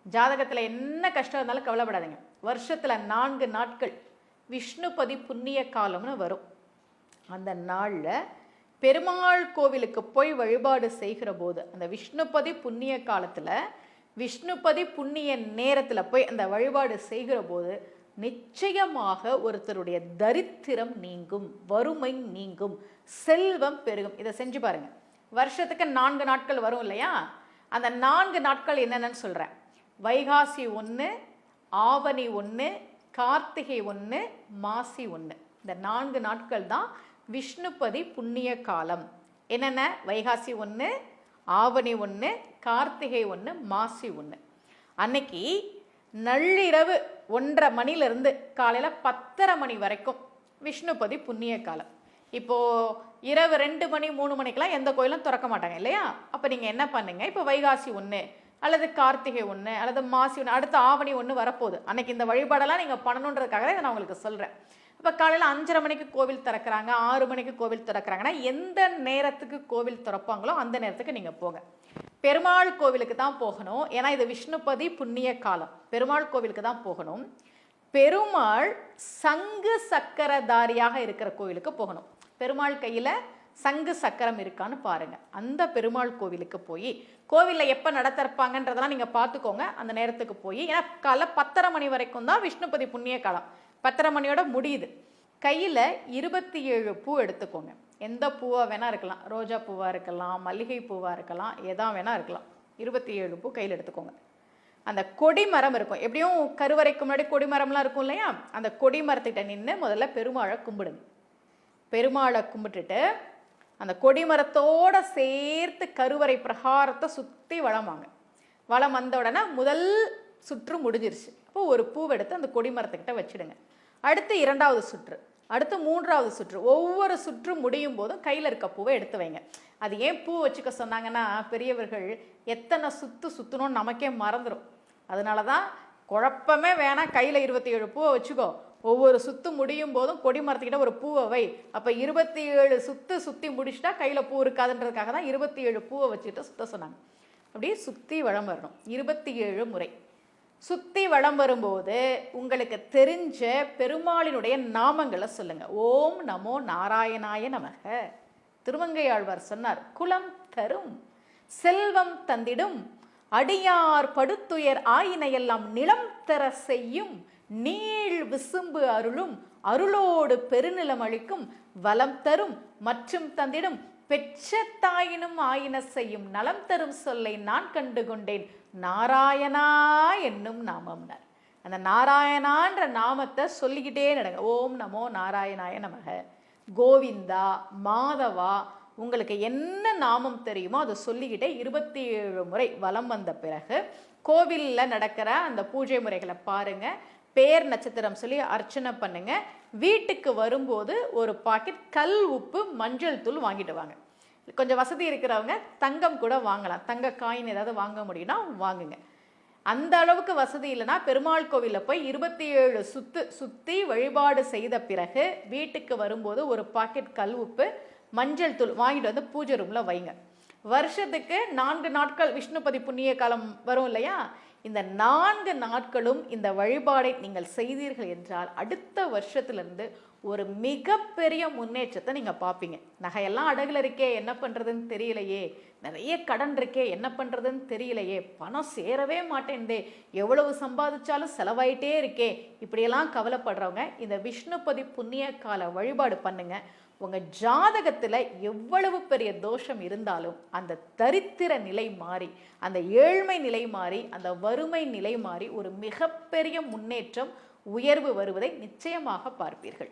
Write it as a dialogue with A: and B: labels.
A: ஜாதகத்தில் என்ன கஷ்டம் இருந்தாலும் கவலைப்படாதீங்க. வருஷத்தில் 4 நாட்கள் விஷ்ணுபதி புண்ணிய காலம்னு வரும். அந்த நாளில் பெருமாள் கோவிலுக்கு போய் வழிபாடு செய்கிற போது, அந்த விஷ்ணுபதி புண்ணிய காலத்தில் விஷ்ணுபதி புண்ணிய நேரத்தில் போய் அந்த வழிபாடு செய்கிற போது நிச்சயமாக ஒருத்தருடைய தரித்திரம் நீங்கும், வறுமை நீங்கும், செல்வம் பெருகும். இதை செஞ்சு பாருங்க. வருஷத்துக்கு 4 நாட்கள் வரும் இல்லையா? அந்த 4 நாட்கள் என்னென்னு சொல்கிறேன். வைகாசி 1, ஆவணி 1, கார்த்திகை 1, மாசி 1. இந்த 4 நாட்கள் தான் விஷ்ணுபதி புண்ணிய காலம். என்னென்ன? வைகாசி 1, ஆவணி 1, கார்த்திகை 1, மாசி 1. அன்னைக்கு நள்ளிரவு 1:30 மணிலிருந்து காலையில் 10:30 மணி வரைக்கும் விஷ்ணுபதி புண்ணிய காலம். இப்போது இரவு 2 மணி 3 மணிக்கெலாம் எந்த கோயிலும் திறக்க மாட்டாங்க இல்லையா? அப்போ நீங்கள் என்ன பண்ணுங்க, இப்போ வைகாசி 1 அல்லது கார்த்திகை 1 அல்லது மாசி 1, அடுத்து ஆவணி 1 வரப்போகுது. அன்னைக்கு இந்த வழிபாடெல்லாம் நீங்கள் பண்ணணுன்றதுக்காக இதை நான் உங்களுக்கு சொல்கிறேன். இப்போ காலையில் 5:30 மணிக்கு கோவில் திறக்கிறாங்க, 6 மணிக்கு கோவில் திறக்கிறாங்கன்னா எந்த நேரத்துக்கு கோவில் திறப்பாங்களோ அந்த நேரத்துக்கு நீங்கள் போங்க. பெருமாள் கோவிலுக்கு தான் போகணும். ஏன்னா இது விஷ்ணுபதி புண்ணிய காலம். பெருமாள் கோவிலுக்கு தான் போகணும். பெருமாள் சங்கு சக்கரதாரியாக இருக்கிற கோவிலுக்கு போகணும். பெருமாள் கையில் சங்கு சக்கரம் இருக்கான்னு பாருங்க. அந்த பெருமாள் கோவிலுக்கு போய், கோவிலில் எப்போ நடத்திருப்பாங்கன்றதெல்லாம் நீங்கள் பார்த்துக்கோங்க. அந்த நேரத்துக்கு போய், ஏன்னா காலைல 10:30 மணி வரைக்கும் தான் விஷ்ணுபதி புண்ணிய காலம். 10:30 மணியோட முடியுது. கையில் 27 பூ எடுத்துக்கோங்க. எந்த பூவாக வேணால் இருக்கலாம், ரோஜா பூவாக இருக்கலாம், மல்லிகை பூவாக இருக்கலாம், எதா வேணால் இருக்கலாம். 27 பூ கையில் எடுத்துக்கோங்க. அந்த கொடிமரம் இருக்கும், எப்படியும் கருவறைக்கு முன்னாடி கொடிமரம்லாம் இருக்கும் இல்லையா? அந்த கொடிமரத்திட்ட நின்று முதல்ல பெருமாளை கும்பிடுங்க. பெருமாளை கும்பிட்டுட்டு அந்த கொடிமரத்தோடு சேர்த்து கருவறை பிரகாரத்தை சுற்றி வளம் வாங்க. வளம் வந்த உடனே முதல் சுற்று முடிஞ்சிருச்சு. அப்போ ஒரு பூவை எடுத்து அந்த கொடிமரத்துக்கிட்ட வச்சுடுங்க. அடுத்து 2வது சுற்று, அடுத்து 3வது சுற்று. ஒவ்வொரு சுற்று முடியும் போதும் கையில் இருக்க பூவை எடுத்து வைங்க. அது ஏன் பூ வச்சுக்க சொன்னாங்கன்னா, பெரியவர்கள் எத்தனை சுற்றணும்னு நமக்கே மறந்துடும். அதனால தான் குழப்பமே வேணாம், கையில் 27 பூவை வச்சுக்கோ. ஒவ்வொரு சுற்று முடியும் போதும் கொடிமரத்துக்கிட்ட ஒரு பூவை வை. அப்போ 27 சுற்றி முடிச்சுட்டா கையில் பூ இருக்காதுன்றதுக்காக தான் 27 பூவை வச்சுக்கிட்டு சுத்த சொன்னாங்க. அப்படியே சுற்றி வளம் வரணும் 27 முறை. சுற்றி வளம் வரும்போது உங்களுக்கு தெரிஞ்ச பெருமாளினுடைய நாமங்களை சொல்லுங்க. ஓம் நமோ நாராயணாய நமக. திருமங்கையாழ்வார் சொன்னார், குலம் தரும் செல்வம் தந்திடும் அடியார் படுத்துயர் ஆயினையெல்லாம் நிலம் தர செய்யும் நீள் விசும்பு அருளும் அருளோடு பெருநிலம் அளிக்கும் வலம் தரும் மற்றும் தந்திடும் பெற்ற தாயினும் ஆயின செய்யும் நலம் தரும் சொல்லை நான் கண்டு கொண்டேன் நாராயணா என்னும் நாமம்னார். அந்த நாராயணான்ற நாமத்தை சொல்லிக்கிட்டே நடங்க. ஓம் நமோ நாராயணாய நமக. கோவிந்தா, மாதவா, உங்களுக்கு என்ன நாமம் தெரியுமோ அதை சொல்லிக்கிட்டே 27 முறை வலம் வந்த பிறகு கோவிலில் நடக்கிற அந்த பூஜை முறைகளை பாருங்க. பேர் நட்சத்திரம் சொல்லி அர்ச்சனை பண்ணுங்க. வீட்டுக்கு வரும்போது ஒரு பாக்கெட் கல் உப்பு மஞ்சள் தூள் வாங்கிட்டு வாங்க. கொஞ்சம் வசதி இருக்கிறவங்க தங்கம் கூட வாங்கலாம். தங்க காயின் ஏதாவது வாங்க முடியும்னா வாங்குங்க. அந்த அளவுக்கு வசதி இல்லைன்னா பெருமாள் கோவிலில் போய் 27 சுற்றி வழிபாடு செய்த பிறகு வீட்டுக்கு வரும்போது ஒரு பாக்கெட் கல் உப்பு மஞ்சள் தூள் வாங்கிட்டு வந்து பூஜை ரூமில் வைங்க. வருஷத்துக்கு 4 நாட்கள் விஷ்ணுபதி புண்ணிய காலம் வரும் இல்லையா? இந்த 4 நாட்களும் இந்த வழிபாடை நீங்கள் செய்தீர்கள் என்றால் அடுத்த வருஷத்துலேருந்து ஒரு மிகப்பெரிய முன்னேற்றத்தை நீங்கள் பார்ப்பீங்க. நகையெல்லாம் அடகுல இருக்கே, என்ன பண்ணுறதுன்னு தெரியலையே, நிறைய கடன் இருக்கே, என்ன பண்ணுறதுன்னு தெரியலையே, பணம் சேரவே மாட்டேன்தே, எவ்வளவு சம்பாதிச்சாலும் செலவாயிட்டே இருக்கே, இப்படியெல்லாம் கவலைப்படுறவங்க இந்த விஷ்ணுபதி புண்ணிய கால வழிபாடு பண்ணுங்க. உங்கள் ஜாதகத்தில் எவ்வளவு பெரிய தோஷம் இருந்தாலும் அந்த தரித்திர நிலை மாறி, அந்த ஏழ்மை நிலை மாறி, அந்த வறுமை நிலை மாறி ஒரு மிகப்பெரிய முன்னேற்றம், உயர்வு வருவதை நிச்சயமாக பார்ப்பீர்கள்.